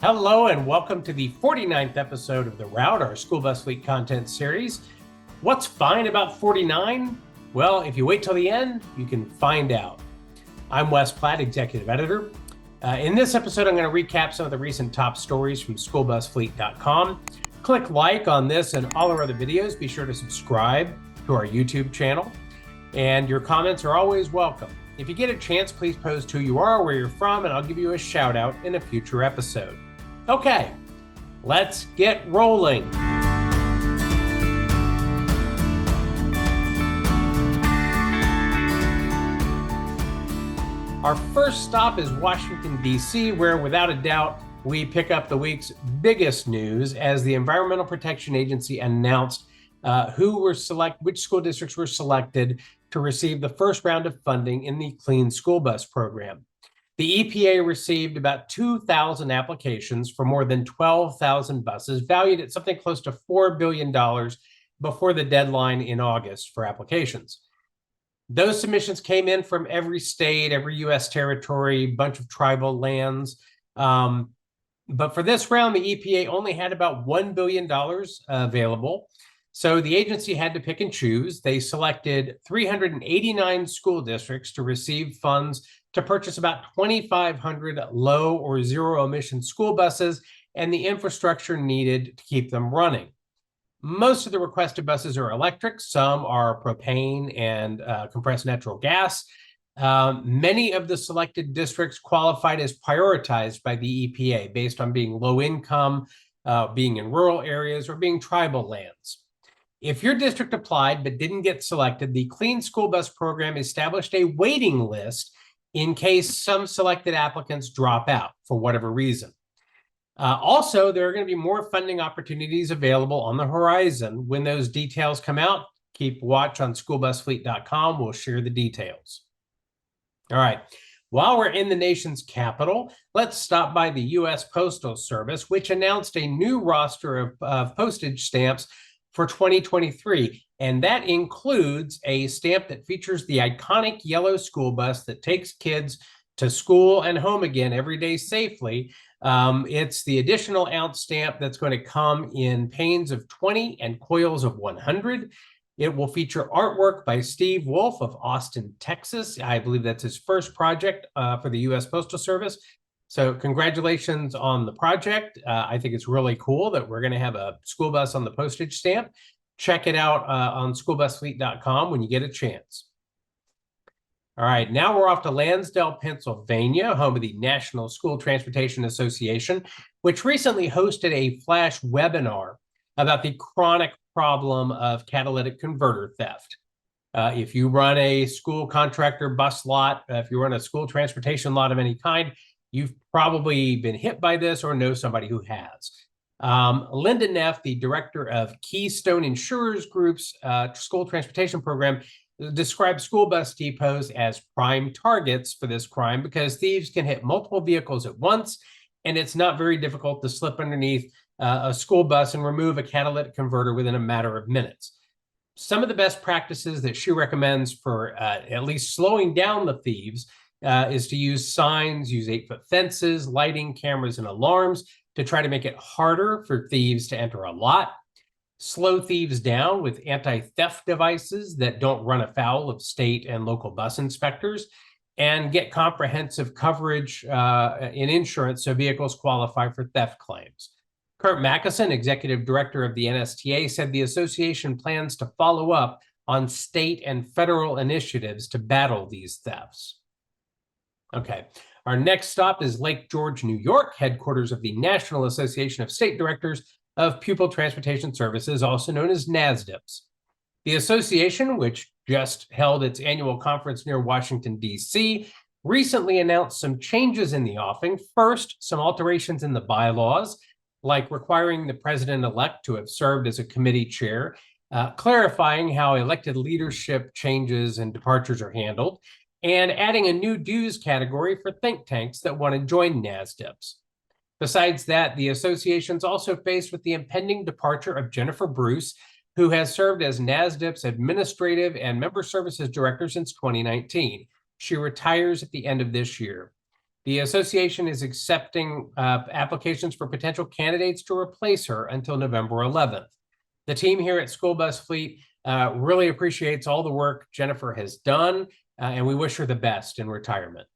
Hello and welcome to the 49th episode of The Route, our school bus fleet content series. What's fine about 49? Well, if you wait till the end, you can find out. I'm Wes Platt, Executive Editor. In this episode, I'm going to recap some of the recent top stories from schoolbusfleet.com. Click like on this and all our other videos. Be sure to subscribe to our YouTube channel. And your comments are always welcome. If you get a chance, please post who you are, where you're from, and I'll give you a shout out in a future episode. Okay, let's get rolling. Our first stop is Washington, D.C., where without a doubt, we pick up the week's biggest news as the Environmental Protection Agency announced which school districts were selected to receive the first round of funding in the Clean School Bus program. The EPA received about 2,000 applications for more than 12,000 buses, valued at something close to $4 billion before the deadline in August for applications. Those submissions came in from every state, every U.S. territory, bunch of tribal lands. But for this round, the EPA only had about $1 billion available. So the agency had to pick and choose. They selected 389 school districts to receive funds to purchase about 2,500 low or zero emission school buses and the infrastructure needed to keep them running. Most of the requested buses are electric. Some are propane and compressed natural gas. Many of the selected districts qualified as prioritized by the EPA based on being low income, being in rural areas, or being tribal lands. If your district applied but didn't get selected, the Clean School Bus program established a waiting list in case some selected applicants drop out for whatever reason. Also, there are going to be more funding opportunities available on the horizon. When those details come out, keep watch on schoolbusfleet.com. We'll share the details. All right. While we're in the nation's capital, let's stop by the U.S. Postal Service, which announced a new roster of postage stamps for 2023. And that includes a stamp that features the iconic yellow school bus that takes kids to school and home again every day safely. It's the additional ounce stamp that's going to come in panes of 20 and coils of 100. It will feature artwork by Steve Wolf of Austin, Texas. I believe that's his first project for the U.S. Postal Service. So congratulations on the project. I think it's really cool that we're going to have a school bus on the postage stamp. Check it out on schoolbusfleet.com when you get a chance. All right, now we're off to Lansdale, Pennsylvania, home of the National School Transportation Association, which recently hosted a flash webinar about the chronic problem of catalytic converter theft. If you run a school contractor bus lot, if you run a school transportation lot of any kind, you've probably been hit by this or know somebody who has. Linda Neff, the director of Keystone Insurers Group's school transportation program, describes school bus depots as prime targets for this crime because thieves can hit multiple vehicles at once, and it's not very difficult to slip underneath a school bus and remove a catalytic converter within a matter of minutes. Some of the best practices that she recommends for at least slowing down the thieves is to use signs, use 8-foot fences, lighting, cameras, and alarms to try to make it harder for thieves to enter a lot. Slow thieves down with anti-theft devices that don't run afoul of state and local bus inspectors, and get comprehensive coverage in insurance so vehicles qualify for theft claims. Kurt Mackison, executive director of the NSTA, said the association plans to follow up on state and federal initiatives to battle these thefts. Okay, our next stop is Lake George, New York, headquarters of the National Association of State Directors of Pupil Transportation Services, also known as NASDPTS. The association, which just held its annual conference near Washington, D.C., recently announced some changes in the offing. First, some alterations in the bylaws, like requiring the president-elect to have served as a committee chair, clarifying how elected leadership changes and departures are handled, and adding a new dues category for think tanks that want to join NASDPTS. Besides that, the association's also faced with the impending departure of Jennifer Bruce, who has served as NASDPTS Administrative and Member Services Director since 2019. She retires at the end of this year. The association is accepting applications for potential candidates to replace her until November 11th. The team here at School Bus Fleet really appreciates all the work Jennifer has done, and we wish her the best in retirement.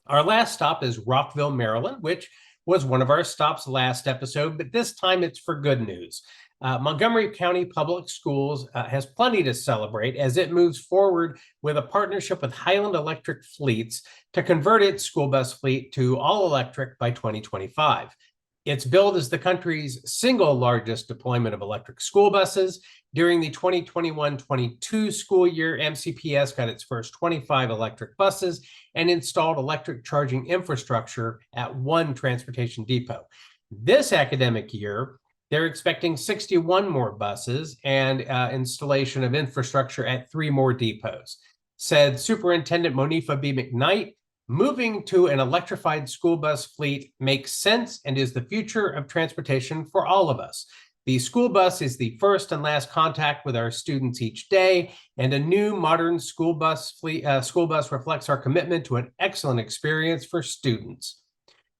Our last stop is Rockville, Maryland, which was one of our stops last episode, but this time it's for good news. Montgomery County Public Schools has plenty to celebrate as it moves forward with a partnership with Highland Electric Fleets to convert its school bus fleet to all electric by 2025. It's billed as the country's single largest deployment of electric school buses. During the 2021-22 school year, MCPS got its first 25 electric buses and installed electric charging infrastructure at one transportation depot. This academic year, they're expecting 61 more buses and installation of infrastructure at 3 more depots. Said Superintendent Monifa B. McKnight, moving to an electrified school bus fleet makes sense and is the future of transportation for all of us. The school bus is the first and last contact with our students each day, and a new modern school bus reflects our commitment to an excellent experience for students.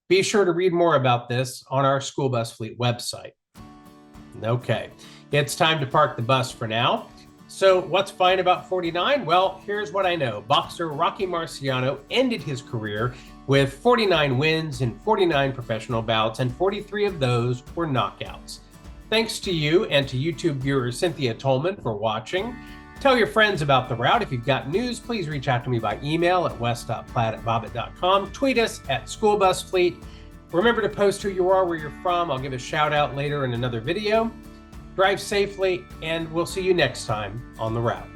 Be sure to read more about this on our school bus fleet website. Okay, it's time to park the bus for now. So what's fine about 49? Well, here's what I know. Boxer Rocky Marciano ended his career with 49 wins in 49 professional bouts, and 43 of those were knockouts. Thanks to you and to YouTube viewer Cynthia Tolman for watching. Tell your friends about the route. If you've got news, please reach out to me by email at wes.platt@bobbitt.com. Tweet us at School Bus Fleet. Remember to post who you are, where you're from. I'll give a shout out later in another video. Drive safely, and we'll see you next time on the route.